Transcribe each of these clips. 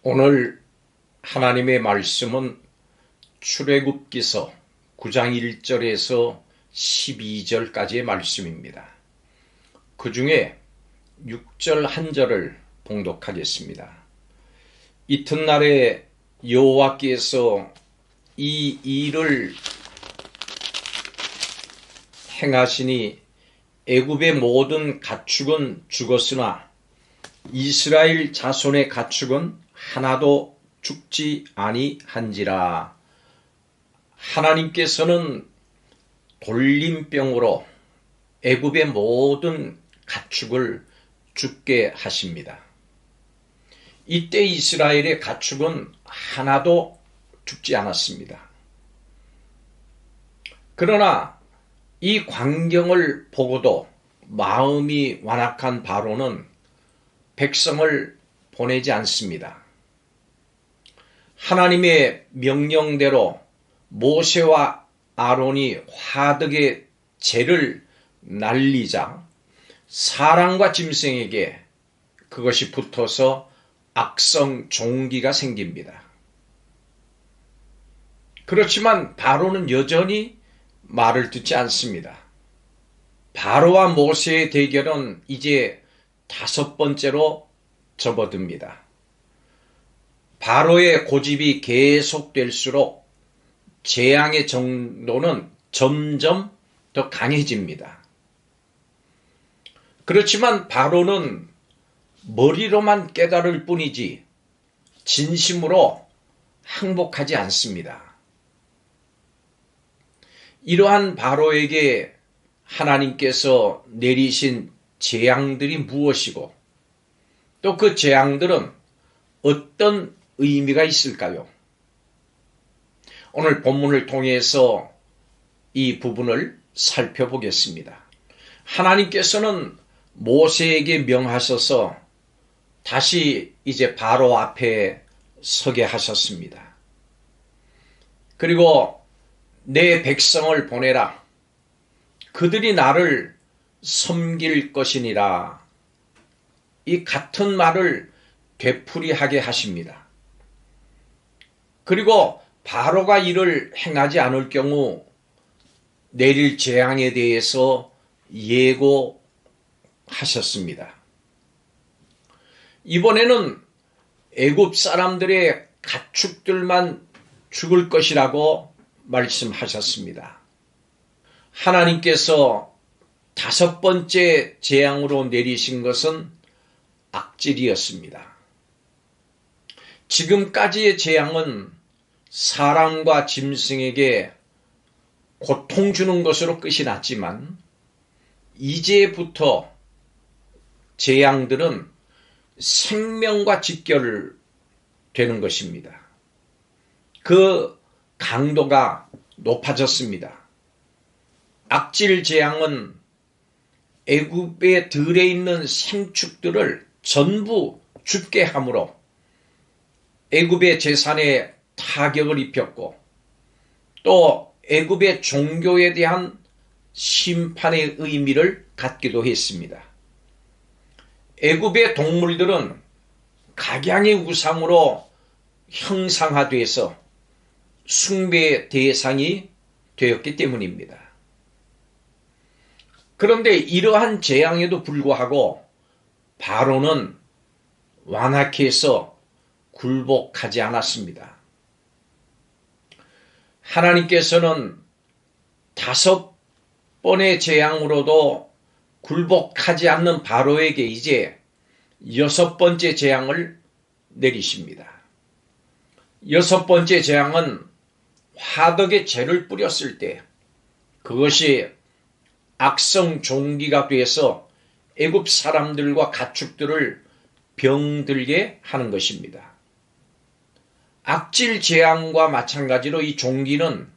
오늘 하나님의 말씀은 출애굽기서 9장 1절에서 12절까지의 말씀입니다. 그 중에 6절 한 절을 봉독하겠습니다. 이튿날에 여호와께서 이 일을 행하시니 애굽의 모든 가축은 죽었으나 이스라엘 자손의 가축은 하나도 죽지 아니한지라. 하나님께서는 돌림병으로 애굽의 모든 가축을 죽게 하십니다. 이때 이스라엘의 가축은 하나도 죽지 않았습니다. 그러나 이 광경을 보고도 마음이 완악한 바로는 백성을 보내지 않습니다. 하나님의 명령대로 모세와 아론이 화덕의 재를 날리자 사람과 짐승에게 그것이 붙어서 악성 종기가 생깁니다. 그렇지만 바로는 여전히 말을 듣지 않습니다. 바로와 모세의 대결은 이제 5번째로 접어듭니다. 바로의 고집이 계속될수록 재앙의 정도는 점점 더 강해집니다. 그렇지만 바로는 머리로만 깨달을 뿐이지 진심으로 항복하지 않습니다. 이러한 바로에게 하나님께서 내리신 재앙들이 무엇이고 또 그 재앙들은 어떤 의미가 있을까요? 오늘 본문을 통해서 이 부분을 살펴보겠습니다. 하나님께서는 모세에게 명하셔서 다시 이제 바로 앞에 서게 하셨습니다. 그리고 내 백성을 보내라. 그들이 나를 섬길 것이니라. 이 같은 말을 되풀이하게 하십니다. 그리고 바로가 이를 행하지 않을 경우 내릴 재앙에 대해서 예고하셨습니다. 이번에는 애굽 사람들의 가축들만 죽을 것이라고 말씀하셨습니다. 하나님께서 5번째 재앙으로 내리신 것은 악질이었습니다. 지금까지의 재앙은 사람과 짐승에게 고통 주는 것으로 끝이 났지만 이제부터 재앙들은 생명과 직결되는 것입니다. 그 강도가 높아졌습니다. 악질 재앙은 애굽의 들에 있는 생축들을 전부 죽게 함으로 애굽의 재산에 타격을 입혔고 또 애굽의 종교에 대한 심판의 의미를 갖기도 했습니다. 애굽의 동물들은 각양의 우상으로 형상화돼서 숭배의 대상이 되었기 때문입니다. 그런데 이러한 재앙에도 불구하고 바로는 완악해서 굴복하지 않았습니다. 하나님께서는 5번의 재앙으로도 굴복하지 않는 바로에게 이제 6번째 재앙을 내리십니다. 6번째 재앙은 화덕에 재를 뿌렸을 때 그것이 악성 종기가 돼서 애굽 사람들과 가축들을 병들게 하는 것입니다. 악질 재앙과 마찬가지로 이 종기는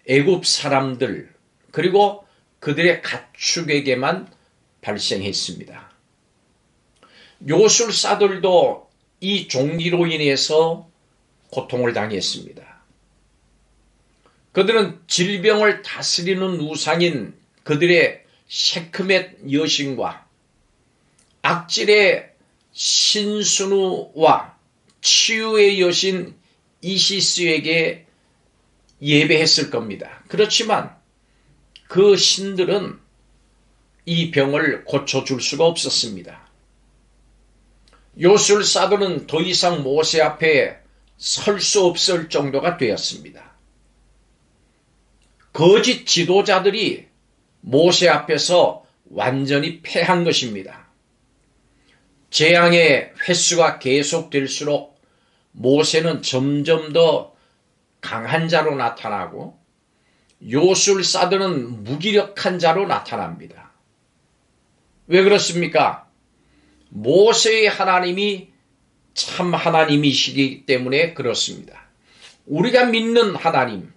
애굽 사람들 그리고 그들의 가축에게만 발생했습니다. 요술사들도 이 종기로 인해서 고통을 당했습니다. 그들은 질병을 다스리는 우상인 그들의 세크멧 여신과 악질의 신순우와 치유의 여신 이시스에게 예배했을 겁니다. 그렇지만 그 신들은 이 병을 고쳐줄 수가 없었습니다. 요술사들은 더 이상 모세 앞에 설 수 없을 정도가 되었습니다. 거짓 지도자들이 모세 앞에서 완전히 패한 것입니다. 재앙의 횟수가 계속될수록 모세는 점점 더 강한 자로 나타나고 요술사들은 무기력한 자로 나타납니다. 왜 그렇습니까? 모세의 하나님이 참 하나님이시기 때문에 그렇습니다. 우리가 믿는 하나님,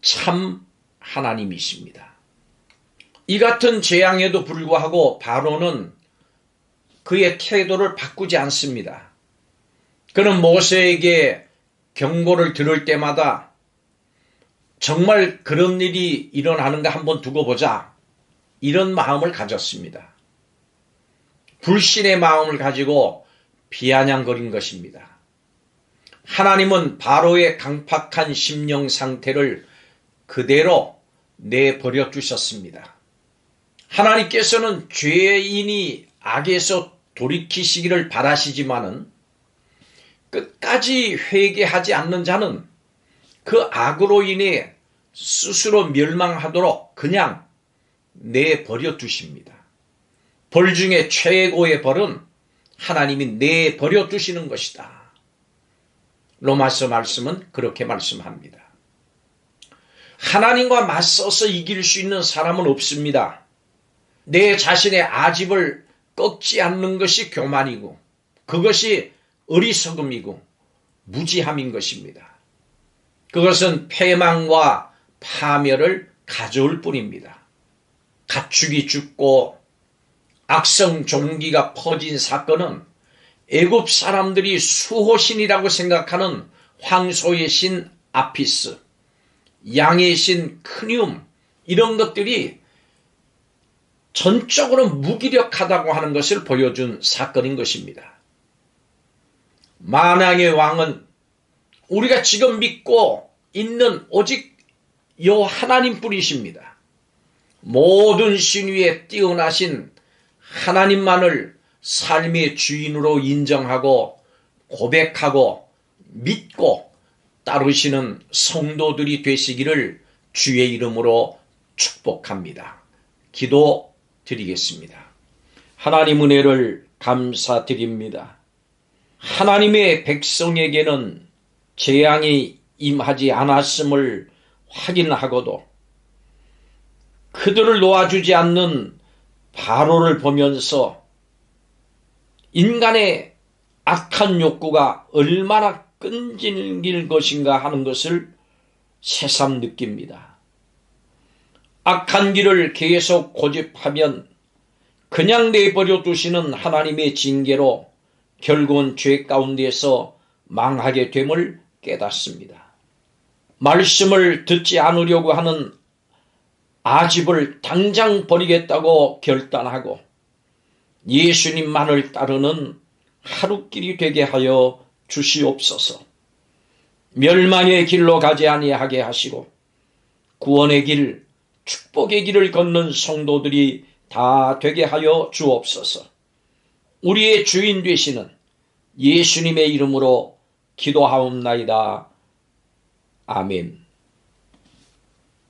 참 하나님이십니다. 이 같은 재앙에도 불구하고 바로는 그의 태도를 바꾸지 않습니다. 그는 모세에게 경고를 들을 때마다 정말 그런 일이 일어나는가 한번 두고 보자, 이런 마음을 가졌습니다. 불신의 마음을 가지고 비아냥거린 것입니다. 하나님은 바로의 강팍한 심령 상태를 그대로 내버려 두셨습니다. 하나님께서는 죄인이 악에서 돌이키시기를 바라시지만은 끝까지 회개하지 않는 자는 그 악으로 인해 스스로 멸망하도록 그냥 내버려 두십니다. 벌 중에 최고의 벌은 하나님이 내버려 두시는 것이다. 로마서 말씀은 그렇게 말씀합니다. 하나님과 맞서서 이길 수 있는 사람은 없습니다. 내 자신의 아집을 꺾지 않는 것이 교만이고 그것이 어리석음이고 무지함인 것입니다. 그것은 패망과 파멸을 가져올 뿐입니다. 가축이 죽고 악성 종기가 퍼진 사건은 애굽 사람들이 수호신이라고 생각하는 황소의 신 아피스, 양의 신 크nium, 이런 것들이 전적으로 무기력하다고 하는 것을 보여준 사건인 것입니다. 만왕의 왕은 우리가 지금 믿고 있는 오직 여 하나님뿐이십니다. 모든 신 위에 뛰어나신 하나님만을 삶의 주인으로 인정하고 고백하고 믿고 따르시는 성도들이 되시기를 주의 이름으로 축복합니다. 기도드리겠습니다. 하나님 은혜를 감사드립니다. 하나님의 백성에게는 재앙이 임하지 않았음을 확인하고도 그들을 놓아주지 않는 바로를 보면서 인간의 악한 욕구가 얼마나 끈질길 것인가 하는 것을 새삼 느낍니다. 악한 길을 계속 고집하면 그냥 내버려 두시는 하나님의 징계로 결국은 죄 가운데서 망하게 됨을 깨닫습니다. 말씀을 듣지 않으려고 하는 아집을 당장 버리겠다고 결단하고 예수님만을 따르는 하루길이 되게 하여 주시옵소서. 멸망의 길로 가지 아니하게 하시고 구원의 길, 축복의 길을 걷는 성도들이 다 되게 하여 주옵소서. 우리의 주인 되시는 예수님의 이름으로 기도하옵나이다. 아멘.